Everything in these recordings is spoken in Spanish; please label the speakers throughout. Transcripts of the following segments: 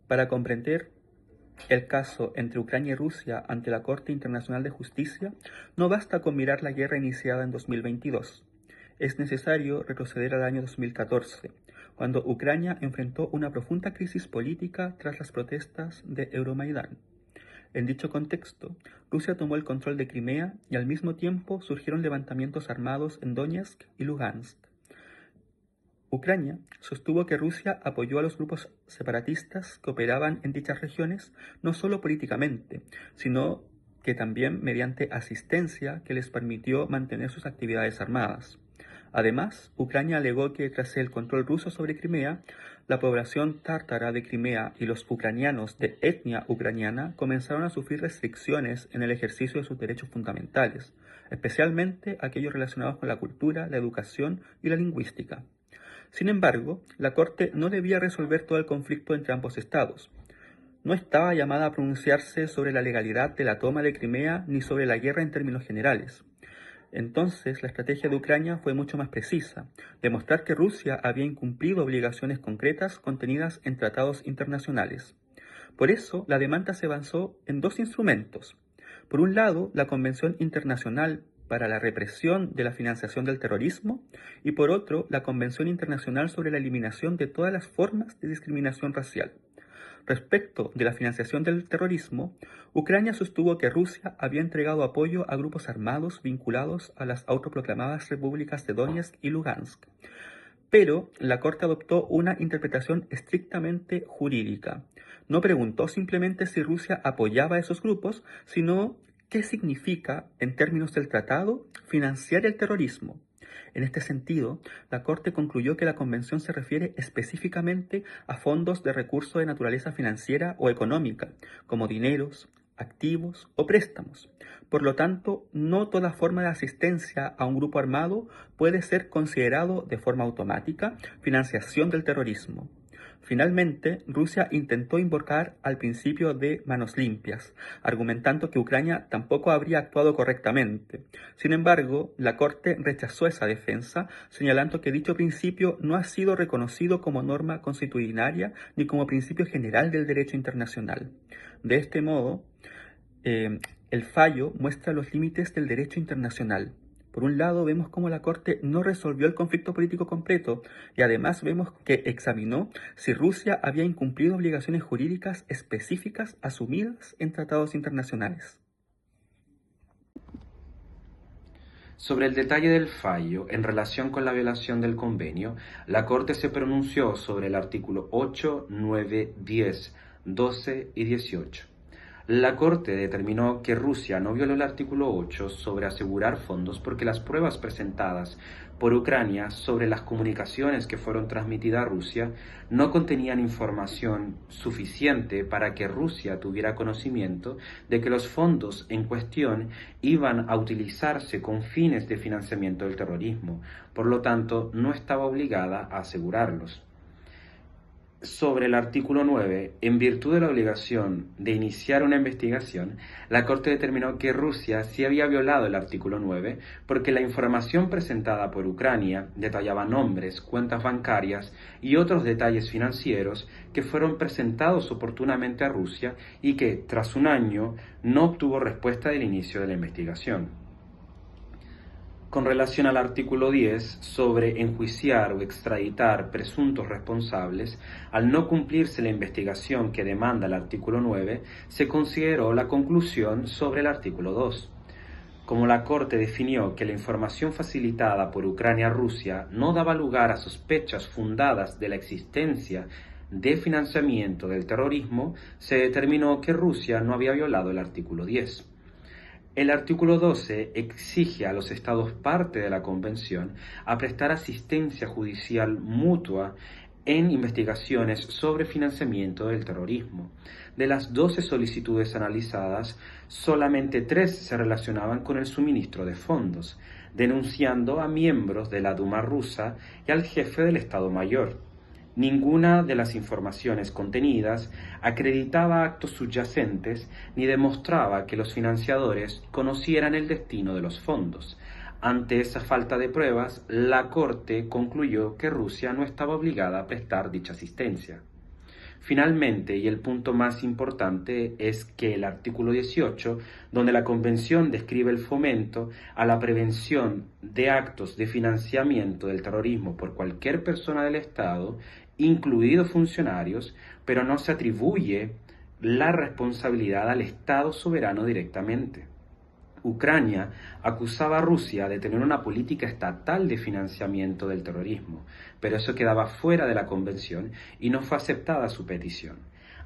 Speaker 1: Para comprender el caso entre Ucrania y Rusia ante la Corte Internacional de Justicia, no basta con mirar la guerra iniciada en 2022. Es necesario retroceder al año 2014, cuando Ucrania enfrentó una profunda crisis política tras las protestas de Euromaidán. En dicho contexto, Rusia tomó el control de Crimea y al mismo tiempo surgieron levantamientos armados en Donetsk y Lugansk. Ucrania sostuvo que Rusia apoyó a los grupos separatistas que operaban en dichas regiones no solo políticamente, sino que también mediante asistencia que les permitió mantener sus actividades armadas. Además, Ucrania alegó que tras el control ruso sobre Crimea, la población tártara de Crimea y los ucranianos de etnia ucraniana comenzaron a sufrir restricciones en el ejercicio de sus derechos fundamentales, especialmente aquellos relacionados con la cultura, la educación y la lingüística. Sin embargo, la Corte no debía resolver todo el conflicto entre ambos estados. No estaba llamada a pronunciarse sobre la legalidad de la toma de Crimea ni sobre la guerra en términos generales. Entonces, la estrategia de Ucrania fue mucho más precisa: demostrar que Rusia había incumplido obligaciones concretas contenidas en tratados internacionales. Por eso, la demanda se basó en dos instrumentos. Por un lado, la Convención Internacional para la Represión de la Financiación del Terrorismo, y por otro, la Convención Internacional sobre la Eliminación de todas las formas de discriminación racial. Respecto de la financiación del terrorismo, Ucrania sostuvo que Rusia había entregado apoyo a grupos armados vinculados a las autoproclamadas repúblicas de Donetsk y Lugansk. Pero la Corte adoptó una interpretación estrictamente jurídica. No preguntó simplemente si Rusia apoyaba a esos grupos, sino qué significa, en términos del tratado, financiar el terrorismo. En este sentido, la Corte concluyó que la Convención se refiere específicamente a fondos de recursos de naturaleza financiera o económica, como dineros, activos o préstamos. Por lo tanto, no toda forma de asistencia a un grupo armado puede ser considerado de forma automática financiación del terrorismo. Finalmente, Rusia intentó invocar al principio de manos limpias, argumentando que Ucrania tampoco habría actuado correctamente. Sin embargo, la Corte rechazó esa defensa, señalando que dicho principio no ha sido reconocido como norma consuetudinaria ni como principio general del derecho internacional. De este modo, el fallo muestra los límites del derecho internacional. Por un lado, vemos cómo la Corte no resolvió el conflicto político completo y además vemos que examinó si Rusia había incumplido obligaciones jurídicas específicas asumidas en tratados internacionales.
Speaker 2: Sobre el detalle del fallo en relación con la violación del convenio, la Corte se pronunció sobre el artículo 8, 9, 10, 12 y 18. La Corte determinó que Rusia no violó el artículo 8 sobre asegurar fondos porque las pruebas presentadas por Ucrania sobre las comunicaciones que fueron transmitidas a Rusia no contenían información suficiente para que Rusia tuviera conocimiento de que los fondos en cuestión iban a utilizarse con fines de financiamiento del terrorismo. Por lo tanto, no estaba obligada a asegurarlos. Sobre el artículo 9, en virtud de la obligación de iniciar una investigación, la Corte determinó que Rusia sí había violado el artículo 9 porque la información presentada por Ucrania detallaba nombres, cuentas bancarias y otros detalles financieros que fueron presentados oportunamente a Rusia y que, tras un año, no obtuvo respuesta del inicio de la investigación. Con relación al artículo 10 sobre enjuiciar o extraditar presuntos responsables, al no cumplirse la investigación que demanda el artículo 9, se consideró la conclusión sobre el artículo 2. Como la Corte definió que la información facilitada por Ucrania a Rusia no daba lugar a sospechas fundadas de la existencia de financiamiento del terrorismo, se determinó que Rusia no había violado el artículo 10. El artículo 12 exige a los Estados parte de la Convención a prestar asistencia judicial mutua en investigaciones sobre financiamiento del terrorismo. De las 12 solicitudes analizadas, solamente 3 se relacionaban con el suministro de fondos, denunciando a miembros de la Duma rusa y al jefe del Estado Mayor. Ninguna de las informaciones contenidas acreditaba actos subyacentes ni demostraba que los financiadores conocieran el destino de los fondos. Ante esa falta de pruebas, la Corte concluyó que Rusia no estaba obligada a prestar dicha asistencia. Finalmente, y el punto más importante, es que el artículo 18, donde la Convención describe el fomento a la prevención de actos de financiamiento del terrorismo por cualquier persona del Estado, incluidos funcionarios, pero no se atribuye la responsabilidad al Estado soberano directamente. Ucrania acusaba a Rusia de tener una política estatal de financiamiento del terrorismo, pero eso quedaba fuera de la convención y no fue aceptada su petición.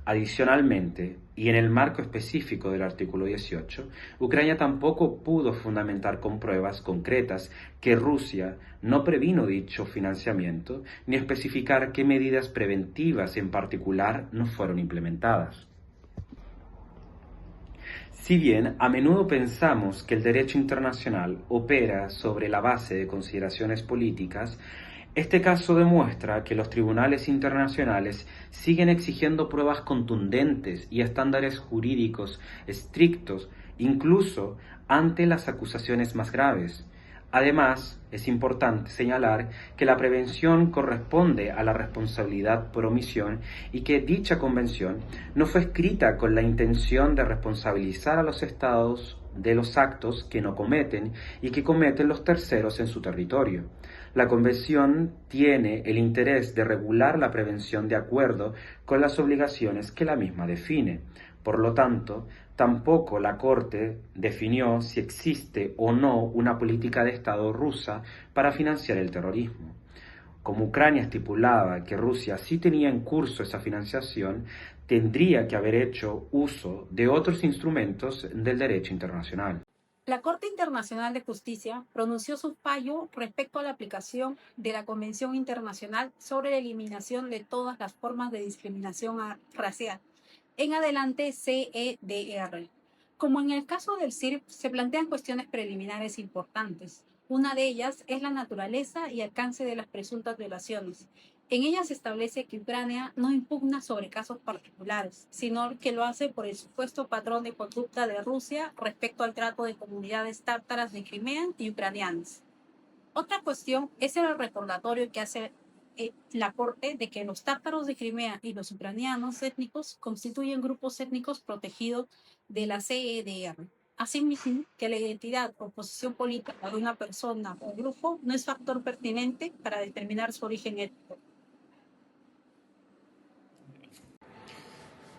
Speaker 2: Adicionalmente, y en el marco específico del artículo 18, Ucrania tampoco pudo fundamentar con pruebas concretas que Rusia no previno dicho financiamiento, ni especificar qué medidas preventivas en particular no fueron implementadas. Si bien a menudo pensamos que el derecho internacional opera sobre la base de consideraciones políticas, este caso demuestra que los tribunales internacionales siguen exigiendo pruebas contundentes y estándares jurídicos estrictos, incluso ante las acusaciones más graves. Además, es importante señalar que la prevención corresponde a la responsabilidad por omisión y que dicha convención no fue escrita con la intención de responsabilizar a los estados de los actos que no cometen y que cometen los terceros en su territorio. La convención tiene el interés de regular la prevención de acuerdo con las obligaciones que la misma define. Por lo tanto, tampoco la Corte definió si existe o no una política de Estado rusa para financiar el terrorismo. Como Ucrania estipulaba que Rusia sí tenía en curso esa financiación, tendría que haber hecho uso de otros instrumentos del derecho internacional.
Speaker 3: La Corte Internacional de Justicia pronunció su fallo respecto a la aplicación de la Convención Internacional sobre la Eliminación de todas las formas de discriminación racial, en adelante CEDR. Como en el caso del CIRP, se plantean cuestiones preliminares importantes. Una de ellas es la naturaleza y alcance de las presuntas violaciones. En ella se establece que Ucrania no impugna sobre casos particulares, sino que lo hace por el supuesto patrón de conducta de Rusia respecto al trato de comunidades tártaras de Crimea y ucranianas. Otra cuestión es el recordatorio que hace la Corte de que los tártaros de Crimea y los ucranianos étnicos constituyen grupos étnicos protegidos de la CEDR. Asimismo, que la identidad o posición política de una persona o grupo no es factor pertinente para determinar su origen étnico.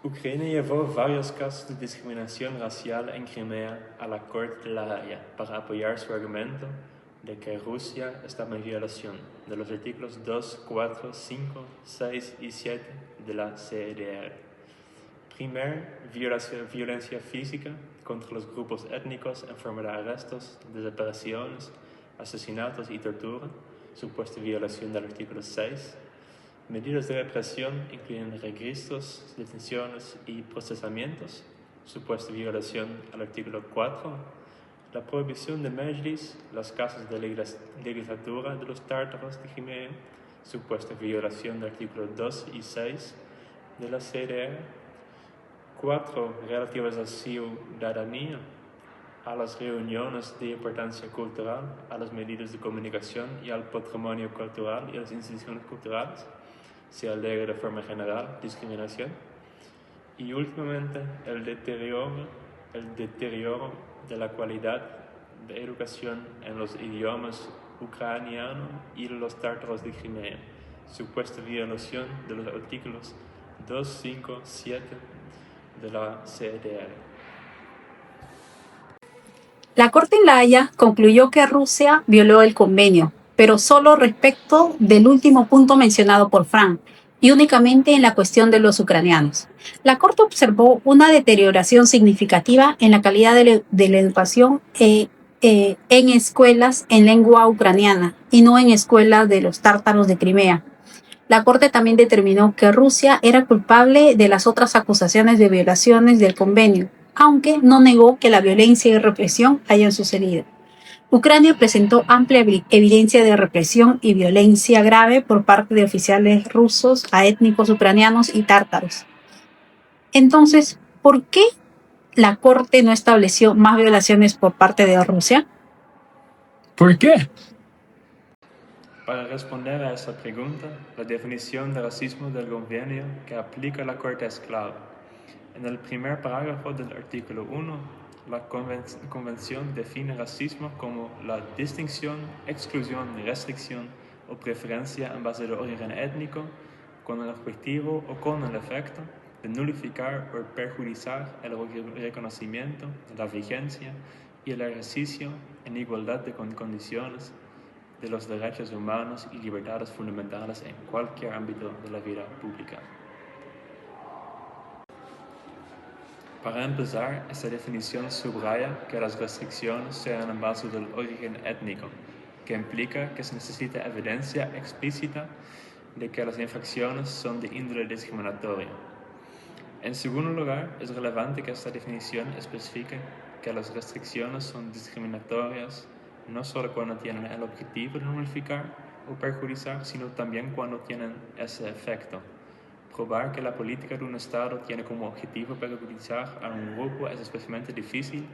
Speaker 4: Ucrania llevó varios casos de discriminación racial en Crimea a la Corte de la Haya para apoyar su argumento de que Rusia estaba en violación de los artículos 2, 4, 5, 6 y 7 de la CEDR. Primero, violencia física contra los grupos étnicos en forma de arrestos, desapariciones, asesinatos y tortura, supuesta violación del artículo 6. Medidas de represión incluyen registros, detenciones y procesamientos, supuesta violación al artículo 4, la prohibición de Mejlis, las casas de legislatura de los tártaros de Crimea, supuesta violación del artículo 2 y 6 de la CDR, 4 relativas a ciudadanía, a las reuniones de importancia cultural, a las medidas de comunicación y al patrimonio cultural y a las instituciones culturales. Se alega de forma general discriminación. Y últimamente el deterioro de la calidad de educación en los idiomas ucraniano y los tártaros de Crimea, supuesta violación de los artículos 2, 5, 7 de la CEDR.
Speaker 3: La Corte en La Haya concluyó que Rusia violó el convenio, pero solo respecto del último punto mencionado por Frank, y únicamente en la cuestión de los ucranianos. La Corte observó una deterioración significativa en la calidad de la educación en escuelas en lengua ucraniana y no en escuelas de los tártaros de Crimea. La Corte también determinó que Rusia era culpable de las otras acusaciones de violaciones del convenio, aunque no negó que la violencia y represión hayan sucedido. Ucrania presentó amplia evidencia de represión y violencia grave por parte de oficiales rusos a étnicos ucranianos y tártaros. Entonces, ¿por qué la Corte no estableció más violaciones por parte de Rusia?
Speaker 5: ¿Por qué?
Speaker 4: Para responder a esa pregunta, la definición de racismo del convenio que aplica la Corte es clave. En el primer parágrafo del artículo 1, la Convención define racismo como la distinción, exclusión, restricción o preferencia en base de origen étnico, con el objetivo o con el efecto de nulificar o perjudicar el reconocimiento, la vigencia y el ejercicio en igualdad de condiciones de los derechos humanos y libertades fundamentales en cualquier ámbito de la vida pública. Para empezar, esta definición subraya que las restricciones sean en base del origen étnico, que implica que se necesita evidencia explícita de que las infracciones son de índole discriminatoria. En segundo lugar, es relevante que esta definición especifique que las restricciones son discriminatorias no solo cuando tienen el objetivo de nulificar o perjudicar, sino también cuando tienen ese efecto. Probar que la política de un Estado tiene como objetivo perjudicar a un grupo es especialmente difícil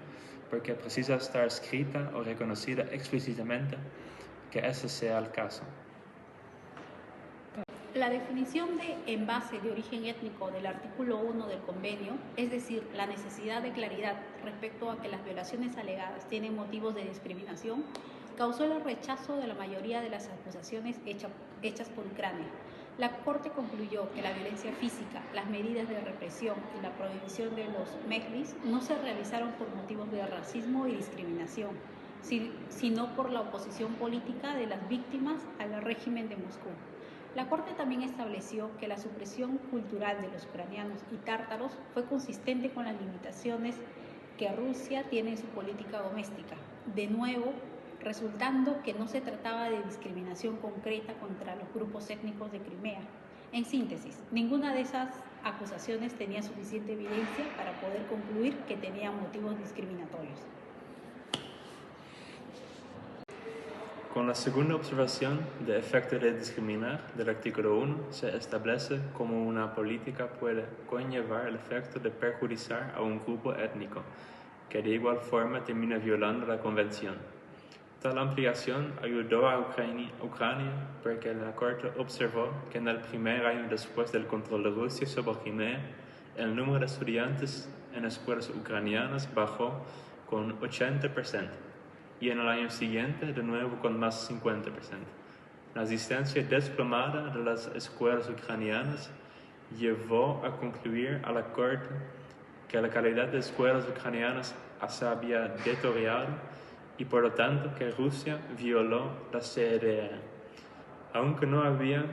Speaker 4: porque precisa estar escrita o reconocida explícitamente que ese sea el caso.
Speaker 3: La definición de envase de origen étnico del artículo 1 del convenio, es decir, la necesidad de claridad respecto a que las violaciones alegadas tienen motivos de discriminación, causó el rechazo de la mayoría de las acusaciones hechas por Ucrania. La Corte concluyó que la violencia física, las medidas de represión y la prohibición de los mejlis no se realizaron por motivos de racismo y discriminación, sino por la oposición política de las víctimas al régimen de Moscú. La Corte también estableció que la supresión cultural de los ucranianos y tártaros fue consistente con las limitaciones que Rusia tiene en su política doméstica, de nuevo resultando que no se trataba de discriminación concreta contra los grupos étnicos de Crimea. En síntesis, ninguna de esas acusaciones tenía suficiente evidencia para poder concluir que tenían motivos discriminatorios.
Speaker 4: Con la segunda observación de efecto de discriminar del artículo 1 se establece cómo una política puede conllevar el efecto de perjudicar a un grupo étnico, que de igual forma termina violando la convención. Tal ampliación ayudó a Ucrania porque la Corte observó que en el primer año después del control de Rusia sobre Crimea, el número de estudiantes en escuelas ucranianas bajó con 80%. Y en el año siguiente de nuevo con más 50%. La asistencia desplomada de las escuelas ucranianas llevó a concluir a la Corte que la calidad de escuelas ucranianas se había deteriorado y por lo tanto que Rusia violó la CEDR, aunque no había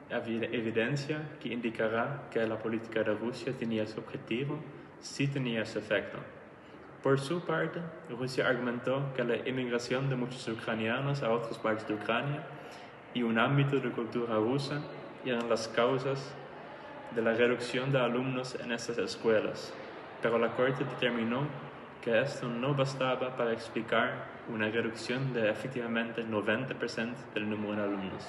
Speaker 4: evidencia que indicara que la política de Rusia tenía ese objetivo, sí tenía ese efecto. Por su parte, Rusia argumentó que la inmigración de muchos ucranianos a otras partes de Ucrania y un ámbito de cultura rusa eran las causas de la reducción de alumnos en estas escuelas, pero la Corte determinó que esto no bastaba para explicar una reducción de efectivamente 90% del número de alumnos.